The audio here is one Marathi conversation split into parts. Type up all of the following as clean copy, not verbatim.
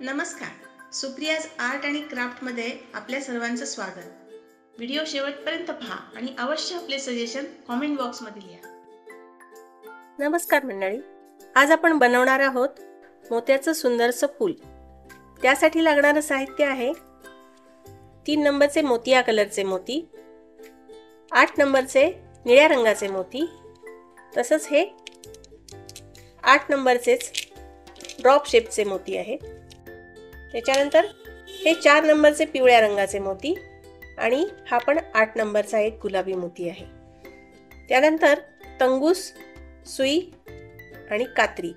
नमस्कार. सुप्रियाज आर्ट आणि क्राफ्टमध्ये आपल्या सर्वांचं स्वागत. व्हिडिओ शेवटपर्यंत पहा आणि अवश्य आपले सजेशन कॉमेंट बॉक्समध्ये लिहा. नमस्कार मंडळी. आज आपण बनवणार आहोत मोत्याचं सुंदरसं फूल. त्यासाठी लागणारं साहित्य आहे 3 नंबरचे मोतिया कलरचे मोती, 8 नंबरचे निळ्या रंगाचे मोती, तसंच हे 8 नंबरचेच ड्रॉप शेपचे मोती आहे. त्याच्यानंतर हे 4 नंबरचे पिवळ्या रंगाचे मोती आणि हा पण 8 नंबरचा एक गुलाबी मोती आहे. त्यानंतर तंगूस, सुई आणि कात्री.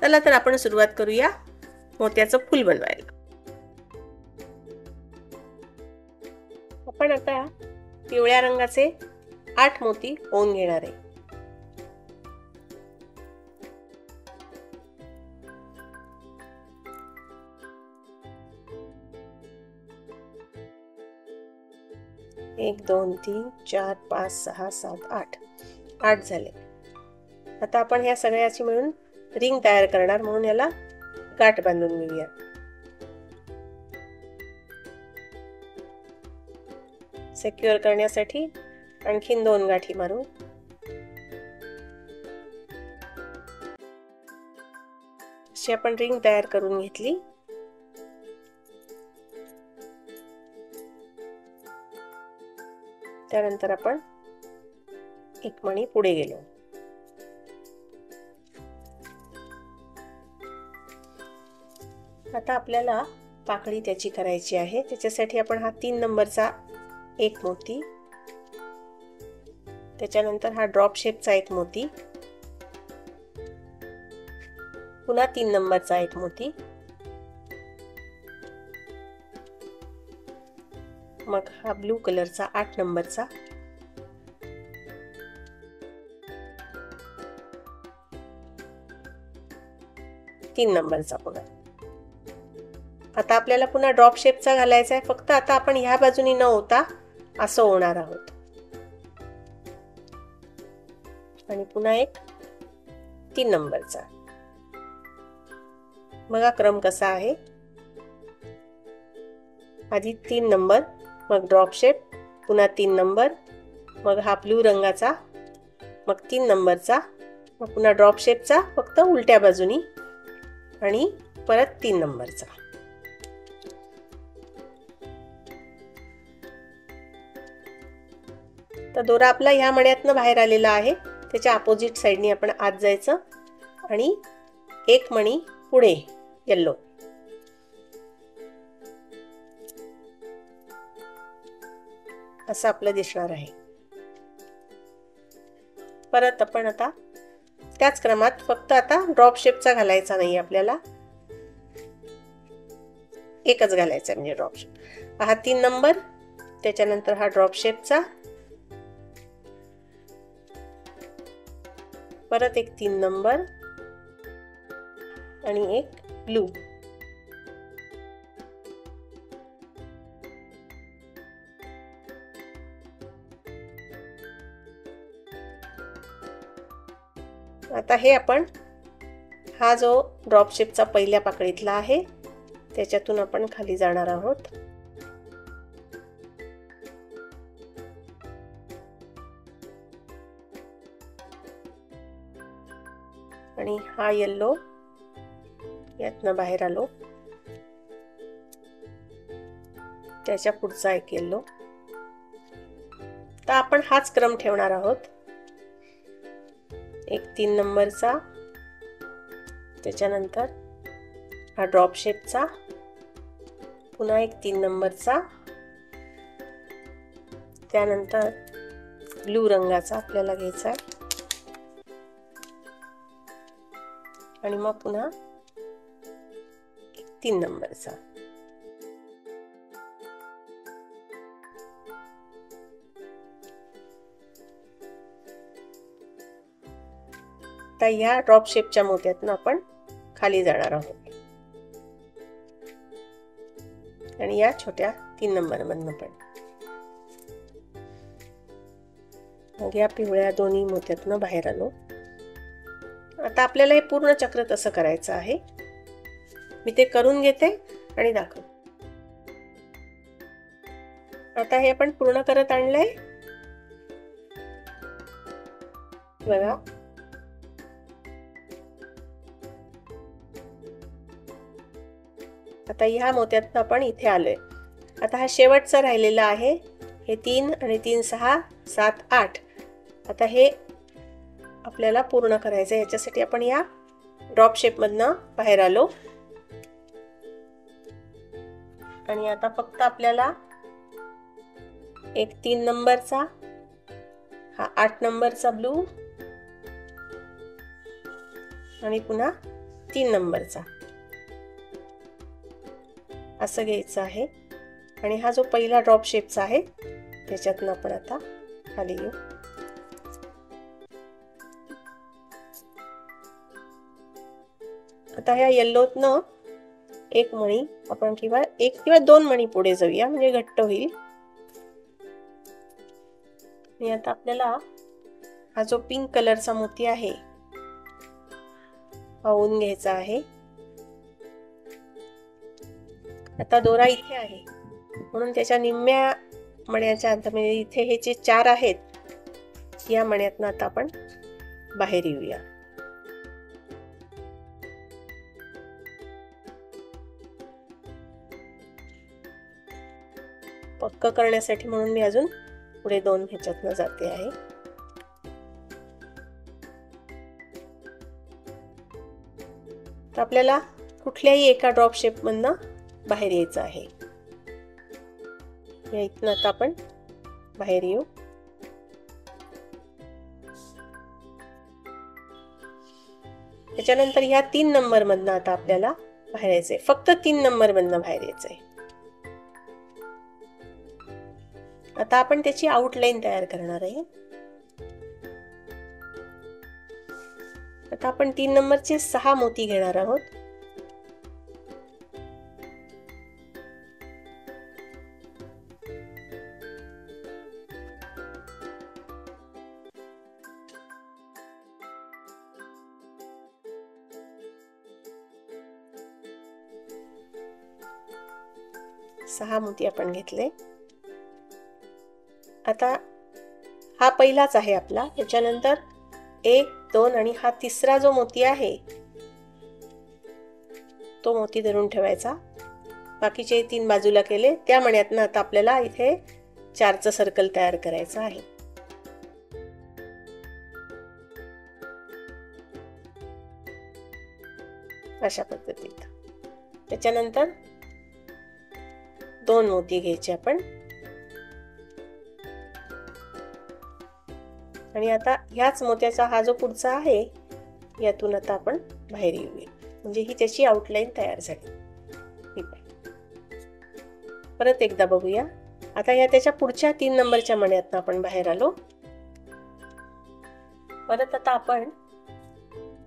चला तर आपण सुरुवात करूया मोत्याचं फूल बनवायला. आपण आता पिवळ्या रंगाचे 8 मोती ओवून घेणार आहे. एक 2 3 4 5 6 7 8 8 झाले. आता आपण ह्या सगळ्याची मिळून रिंग तयार करणार, म्हणून याला गाठ बांधून घेऊया. सिक्युअर करण्यासाठी आणखीन 2 गाठी मारू. अशी आपण रिंग तयार करून घेतली. त्यानंतर आपण एक मणी पुढे गेलो. आता आपल्याला पाकळी त्याची करायची आहे. त्याच्यासाठी आपण हा 3 नंबरचा एक मोती, त्याच्यानंतर हा ड्रॉप शेपचा एक मोती, पुन्हा 3 नंबरचा एक मोती, मग हा ब्लू कलरचा 8 नंबरचा, तीन नंबरचा पुन्हा. आता आपल्याला पुन्हा ड्रॉप शेपचा घालायचा आहे. फक्त आता आपण ह्या बाजूनी न होता असं होणार आहोत. आणि पुन्हा एक 3 नंबरचा. बघा क्रम कसा आहे. आधी 3 नंबर, मग ड्रॉप शेप, पुन्हा 3 नंबर, मग हा ब्लू रंगाचा, मग 3 नंबरचा, मग पुन्हा ड्रॉप शेपचा फक्त उलट्या बाजूनी आणि परत 3 नंबरचा. तर दोरा आपला ह्या मण्यातनं बाहेर आलेला आहे. त्याच्या अपोजिट साइडनी आपण आत जायचं आणि एक मणी पुढे येल्लो. असं आपलं दिसणार आहे. परत आपण आता त्याच क्रमात, फक्त आता ड्रॉप शेपचा घालायचा नाही आपल्याला, एकच घालायचा म्हणजे ड्रॉप शेप. हा 3 नंबर, त्याच्यानंतर हा ड्रॉप शेपचा, परत एक 3 नंबर आणि एक ब्लू. आता हे आपण हा जो ड्रॉप शेपचा पहिल्या पाकळीतला आहे त्याच्यातून आपण खाली जाणार आहोत. आणि हा येल्लो यातनं बाहेर आलो, त्याच्या पुढचा एक येल्लो. तर आपण हाच क्रम ठेवणार आहोत. एक 3 नंबरचा, त्याच्यानंतर हा ड्रॉप शेपचा, पुन्हा एक 3 नंबरचा, त्यानंतर ब्लू रंगाचा आपल्याला घ्यायचा आहे, आणि मग पुन्हा 3 नंबरचा. आता या ड्रॉप शेपच्या मोत्यातून आपण खाली जाणार आहोत आणि या छोट्या 3 नंबर मधनं पण. मग या पिवळ्या दोन्ही मोत्यातून बाहेर आलो. आता आपल्याला हे पूर्ण चक्र तसं करायचं आहे. मी ते करून घेते आणि दाखवते. आता हे आपण पूर्ण करत आणलंय बघा. आता ह्या मोत्यात आपण इथे आलोय. आता हा शेवटचा राहिलेला आहे. हे 3 आणि 3 6 7 8. आता हे आपल्याला पूर्ण करायचं. याच्यासाठी आपण या ड्रॉप शेप मधनं बाहेर आलो आणि आता फक्त आपल्याला एक 3 नंबरचा, हा 8 नंबरचा ब्लू आणि पुन्हा 3 नंबरचा असं घ्यायचं आहे. आणि हा जो पहिला ड्रॉप शेपचा आहे त्याच्यातनं आपण आता खाली घेऊ. आता ह्या येल्लोतनं एक मणी आपण किंवा 1 किंवा 2 मणी पुढे जाऊया, म्हणजे घट्ट होईल. आणि आता आपल्याला हा जो पिंक कलरचा मोती आहे पाहून घ्यायचा आहे. आता दोरा इथे आहे म्हणून त्याच्या निम्म्या मण्याच्या अंतर, म्हणजे इथे हे जे 4 आहेत या मण्यातनं आता आपण बाहेर येऊया. पक्क करण्यासाठी म्हणून मी अजून पुढे 2 ह्याच्यातनं जाते आहे. तर आपल्याला कुठल्याही एका ड्रॉप शेप मधनं बाहेर यायचं आहे. या इथनं आता आपण बाहेर येऊ. त्याच्यानंतर ह्या 3 नंबर मधनं आता आपल्याला बाहेर यायचंय. फक्त 3 नंबर मधनं बाहेर यायचंय. आता आपण त्याची आउटलाईन तयार करणार आहे. आता आपण 3 नंबरचे 6 मोती घेणार आहोत. सहा मोती आपण घेतले. आता हा पहिलाच आहे आपला. त्याच्यानंतर 1 2 आणि हा तिसरा जो मोती आहे तो मोती धरून ठेवायचा. बाकीचे 3 बाजूला केले. त्या मण्यातनं आता आपल्याला इथे 4चं सर्कल तयार करायचं आहे. अशा पद्धतीत. त्याच्यानंतर 2 मोती घ्यायचे आपण. आणि आता ह्याच मोत्याचा हा जो पुढचा आहे यातून आता आपण बाहेर येऊया, म्हणजे ही त्याची आउटलाईन तयार झाली. परत एकदा बघूया. आता या त्याच्या पुढच्या 3 नंबरच्या मण्यातनं आपण बाहेर आलो. परत आता आपण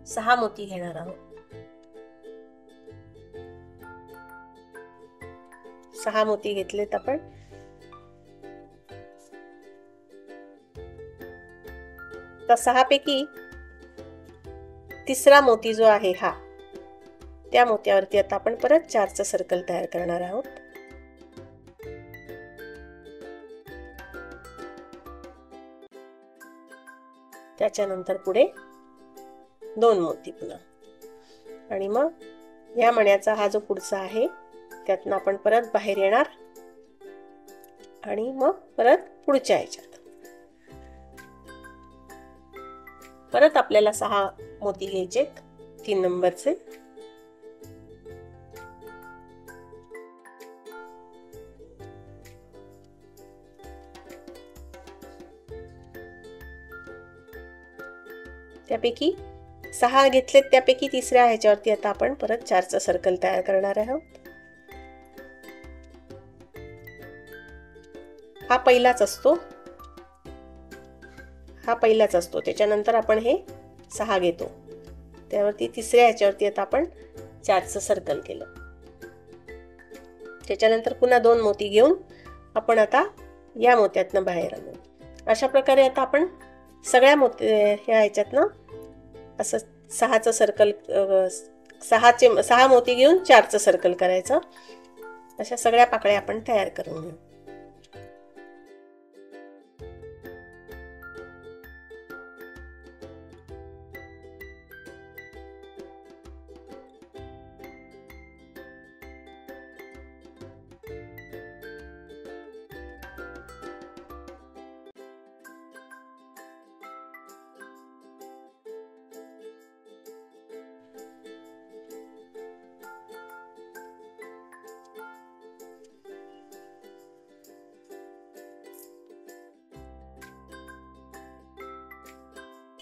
6 मोती घेणार आहोत. 6 मोती घेतलेत आपण. तर 6 पैकी तिसरा मोती जो आहे हा, त्या मोत्यावरती आता आपण परत 4चं सर्कल तयार करणार आहोत. त्याच्यानंतर पुढे 2 मोती पुन्हा. आणि मग या मण्याचा हा जो पुढचा आहे त्यातनं आपण परत बाहेर येणार आणि मग परत पुढच्या ह्याच्यात परत आपल्याला 6 मोती घ्यायचे 3 नंबरचे. त्यापैकी 6 घेतलेत, त्यापैकी तिसऱ्या ह्याच्यावरती आता आपण परत 4चं सर्कल तयार करणार आहोत. हा पहिलाच असतो. त्याच्यानंतर आपण हे 6 घेतो, त्यावरती तिसऱ्या ह्याच्यावरती आता आपण 4चं सर्कल केलं. त्याच्यानंतर पुन्हा 2 मोती घेऊन आपण आता या मोत्यातनं बाहेर आलो. अशा प्रकारे आता आपण सगळ्या ह्या ह्याच्यातनं असं 6चं सर्कल 6 मोती घेऊन 4चं सर्कल करायचं. अशा सगळ्या पाकळ्या आपण तयार करून घेऊ.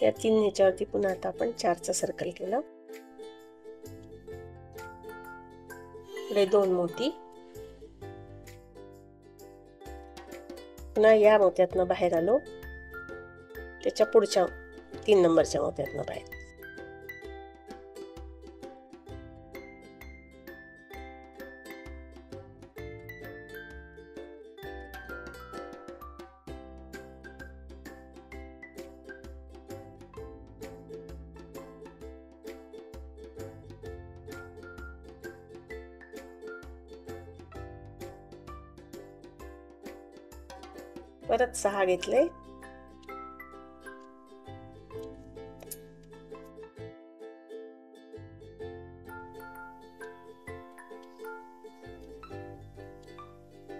या 3 ह्याच्यावरती पुन्हा आता आपण 4चं सर्कल केलं. पुढे 2 मोती. पुन्हा या मोत्यातनं बाहेर आलो, त्याच्या पुढच्या 3 नंबरच्या मोत्यातनं बाहेर. परत 6 घेतले.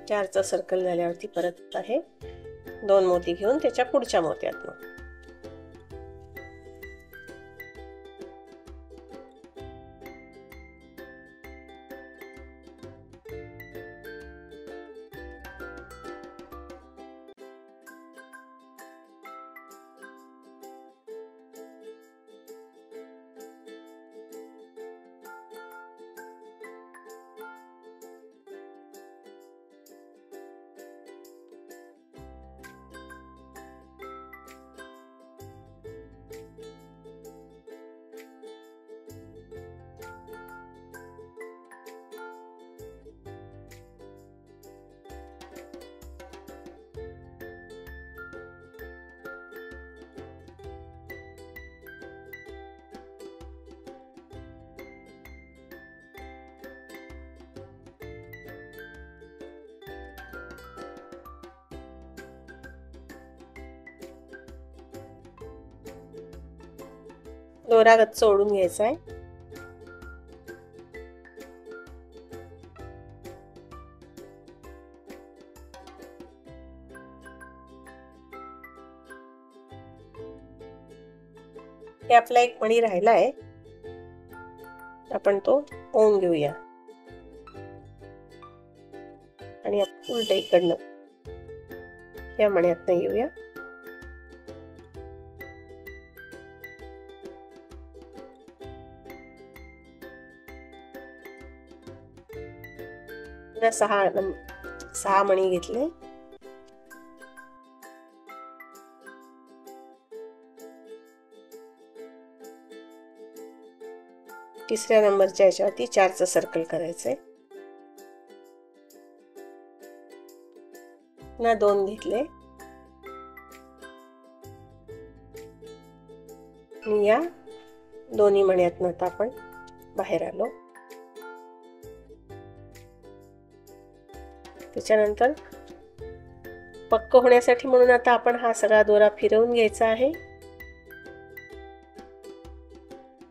चारचं सर्कल झाल्यावरती परत आहे 2 मोती घेऊन त्याच्या पुढच्या मोत्यातनं. दोरा गच्च ओढून घ्यायचा आहे. हे आपला एक मणी राहिला आहे, आपण तो ओवून घेऊया आणि उलट इकडनं या मण्यातनं येऊया. सहा मणी घेतले. तिसऱ्या नंबरच्या याच्यावरती 4चं सर्कल करायचंय. पुन्हा 2 घेतले आणि या दोन्ही मण्यातनं आता आपण बाहेर आलो. त्याच्यानंतर पक्क होण्यासाठी म्हणून आता आपण हा सगळा दोरा फिरवून घ्यायचा आहे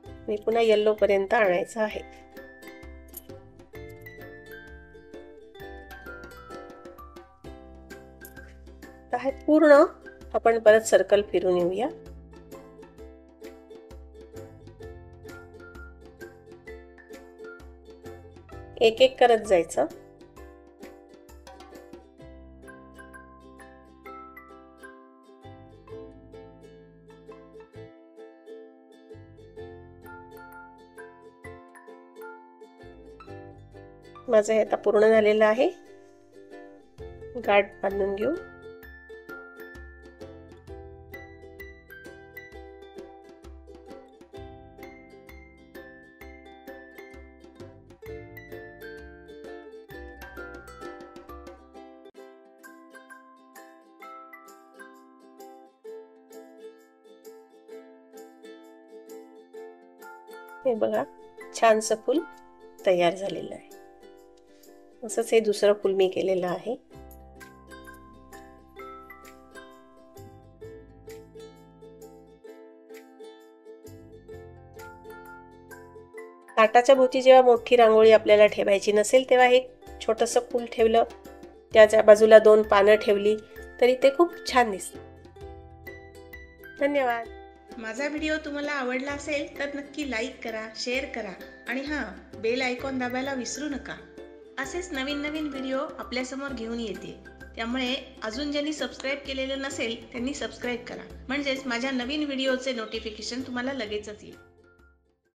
आणि पुन्हा येल्लो पर्यंत आणायचा आहे. हे पूर्ण आपण परत सर्कल फिरून येऊया. एक एक करत जायचं. माझं हे आता पूर्ण झालेलं आहे. गाठ बांधून घेऊ. हे बघा छानसं फूल तयार झालेलं आहे. असंच हे दुसरं फूल मी केलेलं आहे. ताटाच्या भोवती जेव्हा मोठी रांगोळी आपल्याला ठेवायची नसेल तेव्हा हे छोटंसं फूल ठेवलं, त्याच्या बाजूला 2 पानं ठेवली तरी ते खूप छान दिसतं. धन्यवाद. माझा व्हिडिओ तुम्हाला आवडला असेल तर नक्की लाईक करा, शेअर करा आणि हां, बेल आयकॉन दाबायला विसरू नका. असेच नवीन नवीन व्हिडिओ आपल्यासमोर घेऊन येते. त्यामुळे अजून ज्यांनी सबस्क्राईब केलेलं नसेल त्यांनी सबस्क्राईब करा, म्हणजेच माझ्या नवीन व्हिडिओचे नोटिफिकेशन तुम्हाला लगेचच येईल.